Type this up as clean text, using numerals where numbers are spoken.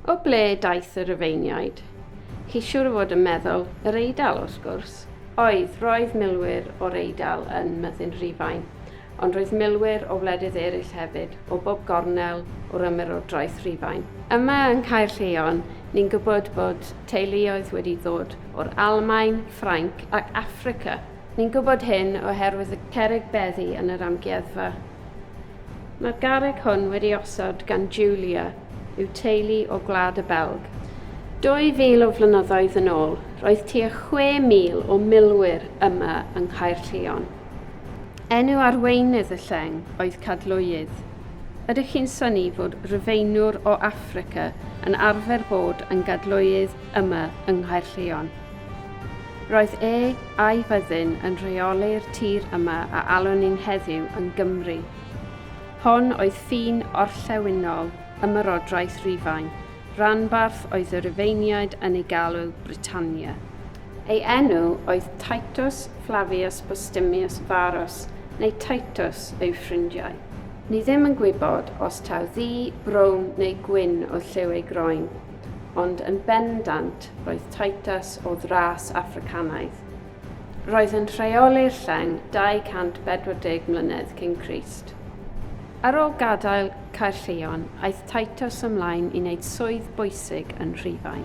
O ble daeth y Rufeiniaid? Chi siŵr o fod yn meddwl yr Eidal wrth gwrs. Roedd milwyr o'r Eidal yn Myddin Rhufain, ond roedd milwyr o wledydd eraill hefyd, o bob gornel o'r ymerodraeth Rhufain. Yma yng Nghaerllion, ni'n gwybod bod teuluoedd wedi ddod o'r Almaen, Ffrainc ac Affrica. Ni'n gwybod hyn oherwydd y cerrig beddi yn yr amgueddfa. Mae'r garreg hwn wedi osod gan Julia, yw teulu o Gwlad y Belg. 2000 o flynyddoedd yn ôl, roedd tua 6,000 o milwyr yma yng Nghaerllion. Enw arweinydd y lleng oedd Cadlwydd. Ydych chi'n synnu fod Rufeinwr o Affrica yn arfer bod yn gadlwydd yma yng Nghaerllion? Roedd a'i fyddin yn rheoli'r tir yma a alwn ni'n heddiw yn Gymru. Hon oedd ffin orllewinol ymerodraeth Rhufain. Ranbarth oedd y Rufeiniaid yn ei galw Britannia. Ei enw oedd Titus Flavius Postumius Varus, neu Titus i'w ffrindiau. Ni ddim yn gwybod os taw ddu, brown neu gwyn o lliw ei groen, ond yn bendant roedd Titus o ddras Africanaidd. Roedd yn rheoli'r lleng 240 mlynedd cyn Crist. Ar ôl gadael Caerllion, aeth Titus ymlaen i wneud swydd bwysig yn Rhufain.